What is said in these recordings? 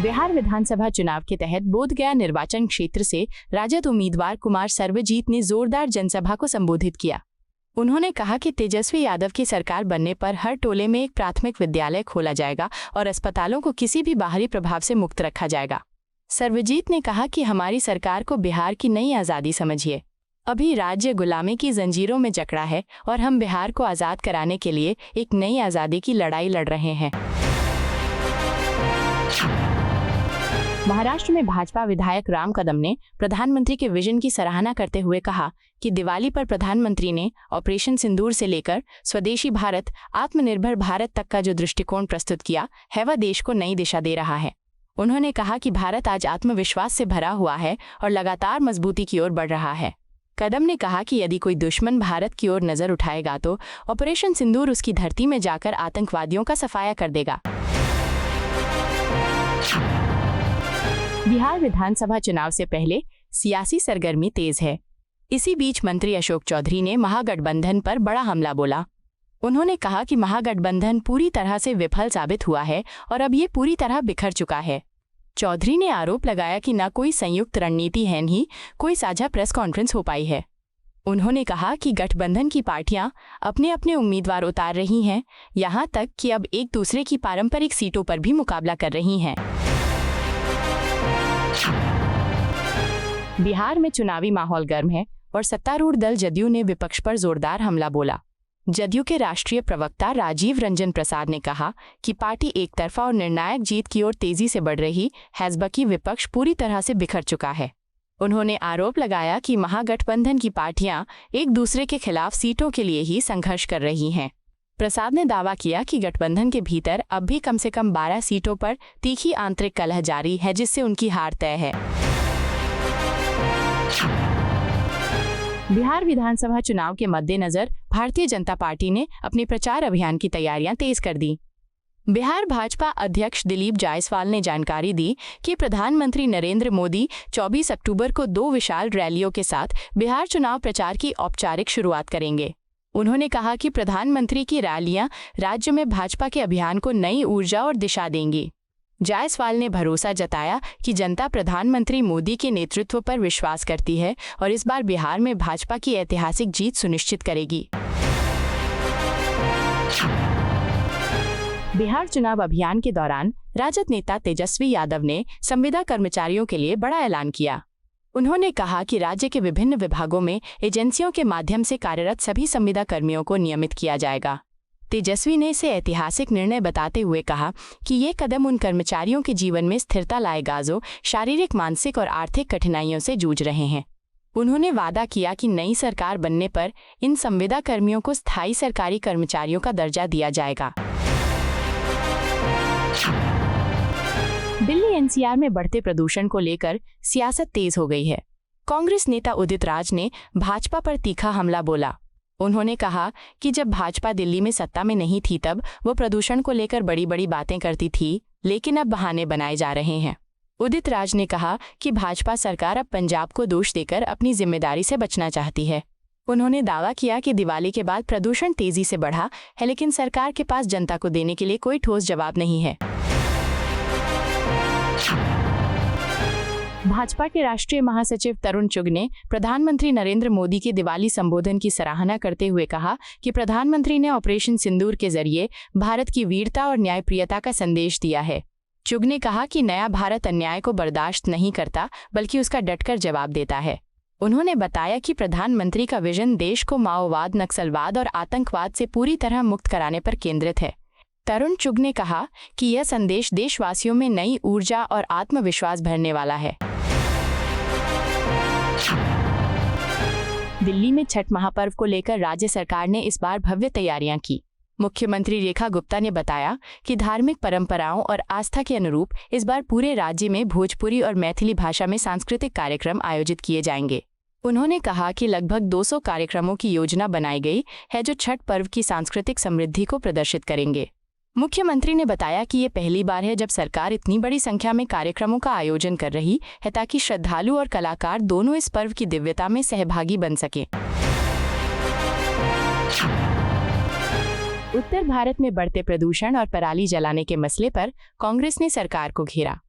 बिहार विधानसभा चुनाव के तहत बोधगया निर्वाचन क्षेत्र से राजद उम्मीदवार कुमार सर्वजीत ने जोरदार जनसभा को संबोधित किया। उन्होंने कहा कि तेजस्वी यादव की सरकार बनने पर हर टोले में एक प्राथमिक विद्यालय खोला जाएगा और अस्पतालों को किसी भी बाहरी प्रभाव से मुक्त रखा जाएगा। सर्वजीत ने कहा कि हमारी सरकार को बिहार की नई आज़ादी समझिए। अभी राज्य गुलामी की जंजीरों में जकड़ा है और हम बिहार को आज़ाद कराने के लिए एक नई आज़ादी की लड़ाई लड़ रहे हैं। महाराष्ट्र में भाजपा विधायक राम कदम ने प्रधानमंत्री के विजन की सराहना करते हुए कहा कि दिवाली पर प्रधानमंत्री ने ऑपरेशन सिंदूर से लेकर स्वदेशी भारत, आत्मनिर्भर भारत तक का जो दृष्टिकोण प्रस्तुत किया है वह देश को नई दिशा दे रहा है। उन्होंने कहा कि भारत आज आत्मविश्वास से भरा हुआ है और लगातार मजबूती की ओर बढ़ रहा है। कदम ने कहा कि यदि कोई दुश्मन भारत की ओर नजर उठाएगा तो ऑपरेशन सिंदूर उसकी धरती में जाकर आतंकवादियों का सफाया कर देगा। बिहार विधानसभा चुनाव से पहले सियासी सरगर्मी तेज है। इसी बीच मंत्री अशोक चौधरी ने महागठबंधन पर बड़ा हमला बोला। उन्होंने कहा कि महागठबंधन पूरी तरह से विफल साबित हुआ है और अब ये पूरी तरह बिखर चुका है। चौधरी ने आरोप लगाया कि न कोई संयुक्त रणनीति है, नहीं कोई साझा प्रेस कॉन्फ्रेंस हो पाई है। उन्होंने कहा कि गठबंधन की पार्टियां अपने अपने उम्मीदवार उतार रही हैं, यहां तक कि अब एक दूसरे की पारंपरिक सीटों पर भी मुकाबला कर रही हैं। बिहार में चुनावी माहौल गर्म है और सत्तारूढ़ दल जदयू ने विपक्ष पर जोरदार हमला बोला। जदयू के राष्ट्रीय प्रवक्ता राजीव रंजन प्रसाद ने कहा कि पार्टी एक तरफा और निर्णायक जीत की ओर तेजी से बढ़ रही है, जबकि विपक्ष पूरी तरह से बिखर चुका है। उन्होंने आरोप लगाया कि महागठबंधन की पार्टियां एक दूसरे के खिलाफ सीटों के लिए ही संघर्ष कर रही हैं। प्रसाद ने दावा किया कि गठबंधन के भीतर अब भी कम से कम 12 सीटों पर तीखी आंतरिक कलह जारी है, जिससे उनकी हार तय है। बिहार विधानसभा चुनाव के मद्देनजर भारतीय जनता पार्टी ने अपने प्रचार अभियान की तैयारियां तेज कर दी। बिहार भाजपा अध्यक्ष दिलीप जायसवाल ने जानकारी दी कि प्रधानमंत्री नरेंद्र मोदी 24 अक्टूबर को 2 विशाल रैलियों के साथ बिहार चुनाव प्रचार की औपचारिक शुरुआत करेंगे। उन्होंने कहा कि प्रधानमंत्री की रैलियां राज्य में भाजपा के अभियान को नई ऊर्जा और दिशा देंगी। जायसवाल ने भरोसा जताया कि जनता प्रधानमंत्री मोदी के नेतृत्व पर विश्वास करती है और इस बार बिहार में भाजपा की ऐतिहासिक जीत सुनिश्चित करेगी। बिहार चुनाव अभियान के दौरान राजद नेता तेजस्वी यादव ने संविदा कर्मचारियों के लिए बड़ा ऐलान किया। उन्होंने कहा कि राज्य के विभिन्न विभागों में एजेंसियों के माध्यम से कार्यरत सभी संविदा कर्मियों को नियमित किया जाएगा। तेजस्वी ने इसे ऐतिहासिक निर्णय बताते हुए कहा कि ये कदम उन कर्मचारियों के जीवन में स्थिरता लाएगा जो शारीरिक, मानसिक और आर्थिक कठिनाइयों से जूझ रहे हैं। उन्होंने वादा किया कि नई सरकार बनने पर इन संविदा कर्मियों को स्थायी सरकारी कर्मचारियों का दर्जा दिया जाएगा। दिल्ली एनसीआर में बढ़ते प्रदूषण को लेकर सियासत तेज हो गई है। कांग्रेस नेता उदित राज ने भाजपा पर तीखा हमला बोला। उन्होंने कहा कि जब भाजपा दिल्ली में सत्ता में नहीं थी तब वो प्रदूषण को लेकर बड़ी बड़ी बातें करती थी, लेकिन अब बहाने बनाए जा रहे हैं। उदित राज ने कहा कि भाजपा सरकार अब पंजाब को दोष देकर अपनी जिम्मेदारी से बचना चाहती है। उन्होंने दावा किया कि दिवाली के बाद प्रदूषण तेजी से बढ़ा है, लेकिन सरकार के पास जनता को देने के लिए कोई ठोस जवाब नहीं है। भाजपा के राष्ट्रीय महासचिव तरुण चुग ने प्रधानमंत्री नरेंद्र मोदी के दिवाली संबोधन की सराहना करते हुए कहा कि प्रधानमंत्री ने ऑपरेशन सिंदूर के जरिए भारत की वीरता और न्यायप्रियता का संदेश दिया है। चुग ने कहा कि नया भारत अन्याय को बर्दाश्त नहीं करता, बल्कि उसका डटकर जवाब देता है। उन्होंने बताया कि प्रधानमंत्री का विजन देश को माओवाद, नक्सलवाद और आतंकवाद से पूरी तरह मुक्त कराने पर केंद्रित है। तरुण चुग ने कहा कि यह संदेश देशवासियों में नई ऊर्जा और आत्मविश्वास भरने वाला है। दिल्ली में छठ महापर्व को लेकर राज्य सरकार ने इस बार भव्य तैयारियां की। मुख्यमंत्री रेखा गुप्ता ने बताया कि धार्मिक परंपराओं और आस्था के अनुरूप इस बार पूरे राज्य में भोजपुरी और मैथिली भाषा में सांस्कृतिक कार्यक्रम आयोजित किए जाएंगे। उन्होंने कहा कि लगभग 200 कार्यक्रमों की योजना बनाई गई है जो छठ पर्व की सांस्कृतिक समृद्धि को प्रदर्शित करेंगे। मुख्यमंत्री ने बताया कि ये पहली बार है जब सरकार इतनी बड़ी संख्या में कार्यक्रमों का आयोजन कर रही है ताकि श्रद्धालु और कलाकार दोनों इस पर्व की दिव्यता में सहभागी बन सकें। उत्तर भारत में बढ़ते प्रदूषण और पराली जलाने के मसले पर कांग्रेस ने सरकार को घेरा।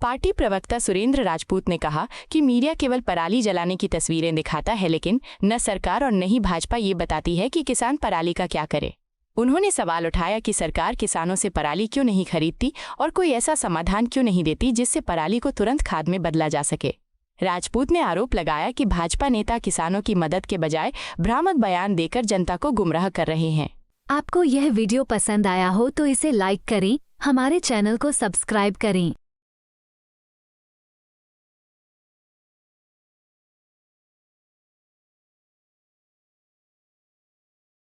पार्टी प्रवक्ता सुरेंद्र राजपूत ने कहा कि मीडिया केवल पराली जलाने की तस्वीरें दिखाता है, लेकिन न सरकार और न ही भाजपा ये बताती है कि किसान पराली का क्या करे। उन्होंने सवाल उठाया कि सरकार किसानों से पराली क्यों नहीं खरीदती और कोई ऐसा समाधान क्यों नहीं देती जिससे पराली को तुरंत खाद में बदला जा सके। राजपूत ने आरोप लगाया कि भाजपा नेता किसानों की मदद के बजाय भ्रामक बयान देकर जनता को गुमराह कर रहे हैं। आपको यह वीडियो पसंद आया हो तो इसे लाइक करें, हमारे चैनल को सब्सक्राइब करें।